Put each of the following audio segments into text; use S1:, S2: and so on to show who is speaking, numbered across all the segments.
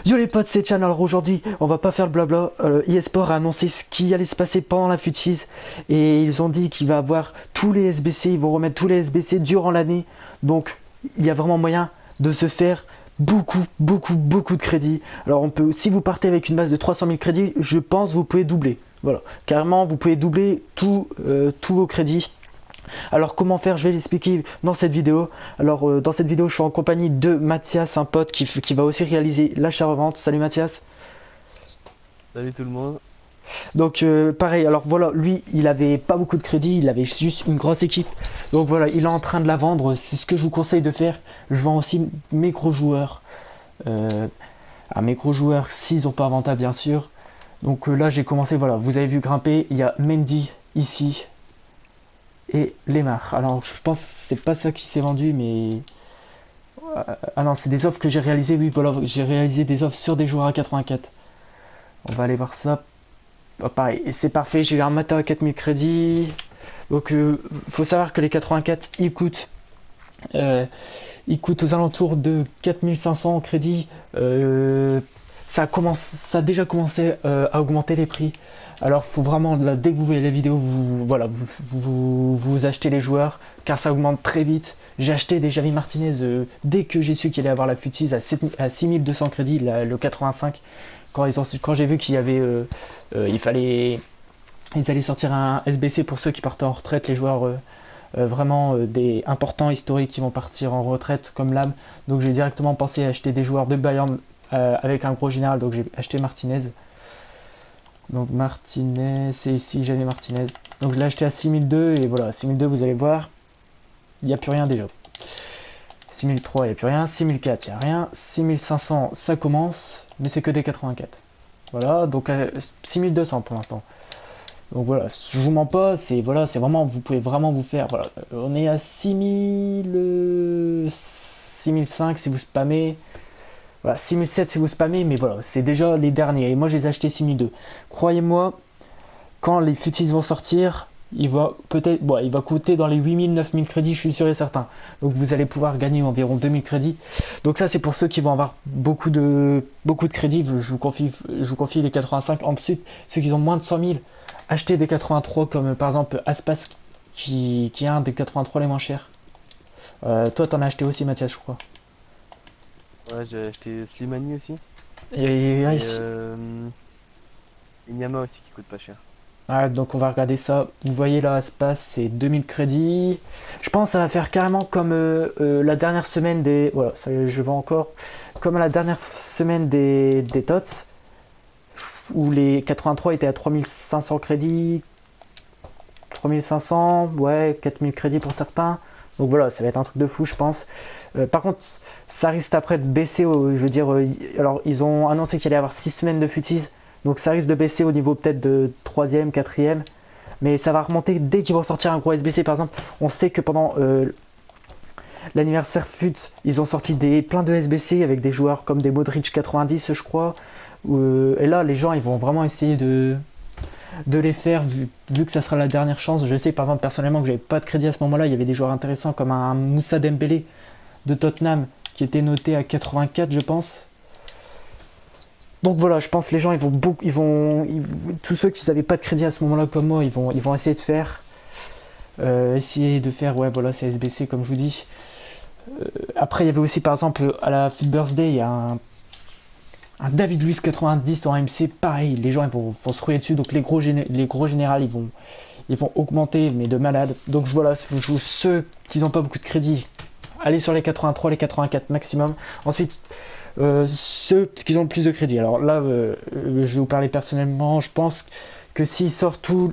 S1: Yo les potes, c'est Chan. Alors aujourd'hui, on va pas faire le blabla. eSport a annoncé ce qui allait se passer pendant la FUTSIS et ils ont dit qu'il va avoir tous les SBC, ils vont remettre tous les SBC durant l'année. Donc il y a vraiment moyen de se faire beaucoup de crédits. Alors on peut, si vous partez avec une base de 300 000 crédits, je pense vous pouvez doubler. Voilà, carrément vous pouvez doubler tous vos crédits. Alors comment faire, je vais l'expliquer dans cette vidéo. Alors dans cette vidéo je suis en compagnie de Mathias, un pote qui va aussi réaliser l'achat-revente. Salut Mathias.
S2: Salut tout le monde.
S1: Donc pareil, alors voilà, lui il avait pas beaucoup de crédit, il avait juste une grosse équipe. Donc voilà, il est en train de la vendre, c'est ce que je vous conseille de faire. Je vends aussi mes gros joueurs. Euh, à mes gros joueurs s'ils n'ont pas inventaire bien sûr. Donc là j'ai commencé, voilà, vous avez vu grimper, il y a Mendy ici et Lemar. Alors je pense que c'est pas ça qui s'est vendu mais ah non, c'est des offres que j'ai réalisées. Oui, voilà, j'ai réalisé des offres sur des joueurs à 84. On va aller voir ça. Ah, pareil, c'est parfait. J'ai eu un matin à 4000 crédits. Donc, faut savoir que les 84, euh, ils coûtent aux alentours de 4500 crédits. Ça a déjà commencé à augmenter les prix. Alors, faut vraiment, là, dès que vous voyez la vidéo, voilà, vous achetez les joueurs, car ça augmente très vite. J'ai acheté des Javi Martinez dès que j'ai su qu'il allait avoir la Futis à 6200 crédits, le 85. Quand j'ai vu qu'il y avait, il fallait, ils allaient sortir un SBC pour ceux qui partent en retraite, les joueurs vraiment des importants historiques qui vont partir en retraite comme l'âme. Donc j'ai directement pensé à acheter des joueurs de Bayern avec un gros général, donc j'ai acheté Martinez. Donc Martinez, c'est ici, j'avais Martinez. Donc je l'ai acheté à 6002 et voilà, 6002 vous allez voir, il n'y a plus rien déjà. 6003 il n'y a plus rien, 6004 il n'y a rien, 6500 ça commence, mais c'est que des 84. Voilà, donc 6200 pour l'instant. Donc voilà, je vous mens pas, c'est voilà, c'est vraiment, vous pouvez vraiment vous faire. Voilà, on est à 6000, 6005 si vous spammez. Voilà, 6007 si vous spammez, mais voilà, c'est déjà les derniers. Et moi, je les ai achetés 6002. Croyez-moi, quand les futis vont sortir, il va peut-être, bon, il va coûter dans les 8000, 9000 crédits, je suis sûr et certain. Donc vous allez pouvoir gagner environ 2000 crédits. Donc ça, c'est pour ceux qui vont avoir beaucoup de crédits. Je vous confie les 85. Ensuite, ceux qui ont moins de 100 000, achetez des 83 comme par exemple Aspas qui est un des 83 les moins chers. Toi, t'en as acheté aussi, Mathias, je crois.
S2: Ouais, j'ai acheté Slimani aussi.
S1: Et
S2: Et
S1: ici,
S2: Inyama aussi qui coûte pas cher.
S1: ouais, donc on va regarder ça. Vous voyez là, Aspas, c'est 2000 crédits. Je pense que ça va faire carrément comme la dernière semaine des. Voilà, ça, je vends encore. Comme la dernière semaine des TOTS, où les 83 étaient à 3500 crédits. 3500, ouais, 4000 crédits pour certains. Donc voilà, ça va être un truc de fou, je pense. Par contre, ça risque après de baisser. Je veux dire, alors ils ont annoncé qu'il allait y avoir 6 semaines de futis. Donc ça risque de baisser au niveau peut-être de 3ème, 4ème. Mais ça va remonter dès qu'ils vont sortir un gros SBC. Par exemple, on sait que pendant l'anniversaire FUT, ils ont sorti plein de SBC avec des joueurs comme des Modric 90, je crois. Et là, les gens, ils vont vraiment essayer de les faire vu que ça sera la dernière chance. Je sais par exemple personnellement que j'avais pas de crédit à ce moment-là. Il y avait des joueurs intéressants comme un Moussa Dembélé de Tottenham qui était noté à 84, je pense. Donc voilà, je pense que les gens tous ceux qui n'avaient pas de crédit à ce moment-là comme moi, ils vont essayer de faire, ouais, voilà, c'est SBC comme je vous dis. Après, il y avait aussi par exemple à la Fit Birthday, il y a un David Luiz 90 en AMC, pareil, les gens vont se rouiller dessus, donc les gros générales ils vont augmenter, mais de malade. Donc voilà, ceux qui n'ont pas beaucoup de crédit, allez sur les 83, les 84 maximum. Ensuite, ceux qui ont le plus de crédit. Alors là, je vais vous parler personnellement. Je pense que s'ils sortent tous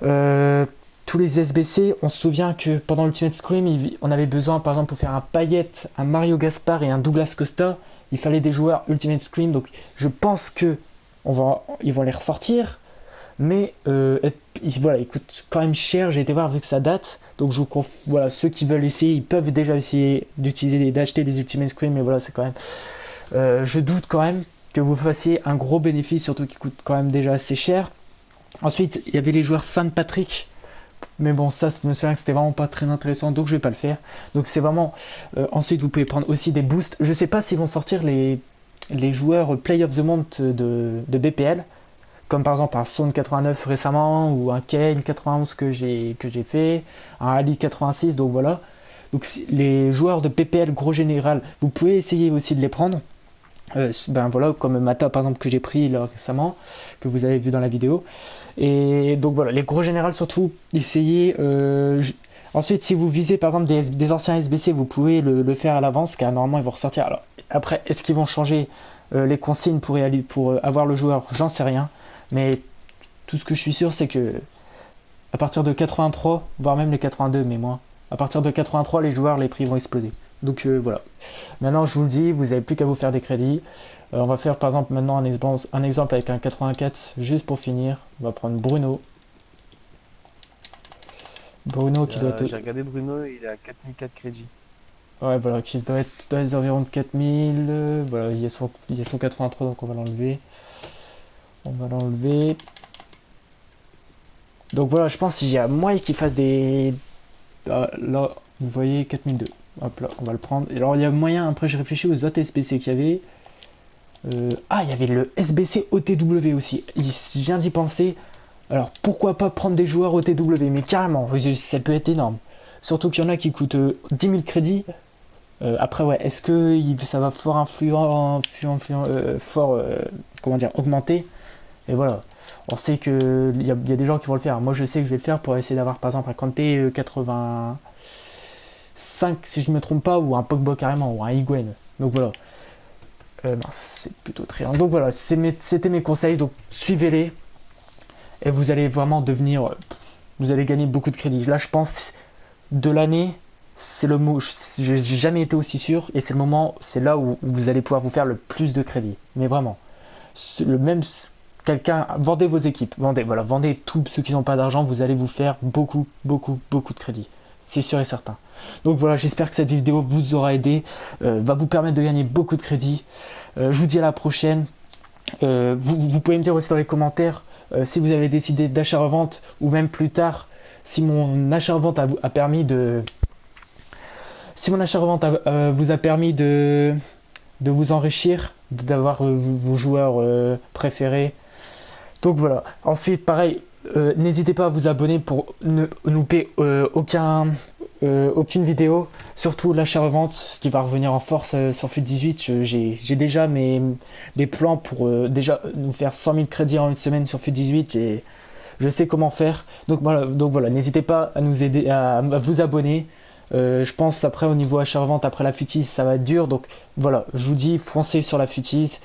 S1: les SBC, on se souvient que pendant Ultimate Scream, on avait besoin, par exemple, pour faire un Payet, un Mario Gaspar et un Douglas Costa, il fallait des joueurs Ultimate Scream. Donc je pense que ils vont les ressortir. Mais voilà, il coûte quand même cher. J'ai été voir vu que ça date. Donc voilà, ceux qui veulent essayer, ils peuvent déjà essayer d'acheter des Ultimate Scream. Mais voilà, c'est quand même. Je doute quand même que vous fassiez un gros bénéfice, surtout qui coûte quand même déjà assez cher. Ensuite, il y avait les joueurs Saint Patrick. Mais bon, ça, je me souviens que c'était vraiment pas très intéressant, donc je vais pas le faire. Donc c'est vraiment. Ensuite, vous pouvez prendre aussi des boosts. Je sais pas s'ils vont sortir les joueurs Play of the Month de BPL, comme par exemple un Son 89 récemment ou un Kane 91 que j'ai fait, un Ali 86, donc voilà. Donc les joueurs de PPL gros général, vous pouvez essayer aussi de les prendre. Ben voilà, comme Mata par exemple que j'ai pris là, récemment, que vous avez vu dans la vidéo. Et donc voilà, les gros générales surtout, essayez. Ensuite, si vous visez par exemple des anciens SBC, vous pouvez le faire à l'avance, car normalement ils vont ressortir. Alors après, est-ce qu'ils vont changer les consignes pour avoir le joueur? J'en sais rien. Mais tout ce que je suis sûr, c'est que à partir de 83, voire même les 82, mais moins, à partir de 83, les joueurs, les prix vont exploser. Donc voilà. Maintenant, je vous le dis, vous n'avez plus qu'à vous faire des crédits. On va faire par exemple maintenant un exemple avec un 84, juste pour finir. On va prendre Bruno. Bruno qui doit être...
S2: J'ai regardé Bruno, il est à 4004 crédits.
S1: Ouais, voilà, qui doit être dans les environs de 4000. Voilà, il y a son 83, donc on va l'enlever. On va l'enlever. Donc voilà, je pense qu'il y a moyen qu'il fasse des... Ah, là, vous voyez 4002. Hop là, on va le prendre. Et alors, il y a moyen, après, j'ai réfléchi aux autres SBC qu'il y avait. Ah, il y avait le SBC OTW aussi. Je viens d'y penser. Alors, pourquoi pas prendre des joueurs OTW? Mais carrément, ça peut être énorme. Surtout qu'il y en a qui coûtent 10 000 crédits. Après, ouais, est-ce que ça va fort comment dire, augmenter? Et voilà. On sait que il y a des gens qui vont le faire. Moi, je sais que je vais le faire pour essayer d'avoir, par exemple, un Kanté 85, si je me trompe pas, ou un Pogba carrément, ou un Higuain. Donc voilà. C'est plutôt triangle. Donc voilà, c'était mes conseils. Donc suivez-les et vous allez vraiment devenir. Vous allez gagner beaucoup de crédits. Là, je pense de l'année, c'est le mot. J'ai jamais été aussi sûr et c'est le moment, c'est là où vous allez pouvoir vous faire le plus de crédits. Mais vraiment, le même quelqu'un, vendez vos équipes, vendez tous ceux qui n'ont pas d'argent, vous allez vous faire beaucoup, beaucoup, beaucoup de crédits. C'est sûr et certain. Donc voilà, j'espère que cette vidéo vous aura aidé, va vous permettre de gagner beaucoup de crédits. Je vous dis à la prochaine. Vous pouvez me dire aussi dans les commentaires si vous avez décidé d'achat-revente ou même plus tard, si mon achat-revente a permis de... Si mon achat-revente vous a permis de vous enrichir, d'avoir vos joueurs préférés. Donc voilà. Ensuite, pareil, n'hésitez pas à vous abonner pour ne louper aucune vidéo. Surtout l'achat-revente, ce qui va revenir en force sur FUT 18. J'ai déjà des plans pour déjà nous faire 100 000 crédits en une semaine sur FUT 18 et je sais comment faire. Donc voilà, n'hésitez pas à nous aider, à vous abonner. Je pense après au niveau achat-revente, après la FUTIS, ça va être dur. Donc voilà, je vous dis, foncez sur la FUTIS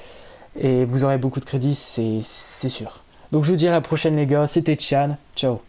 S1: et vous aurez beaucoup de crédits, c'est sûr. Donc je vous dis à la prochaine les gars, c'était Tian, ciao.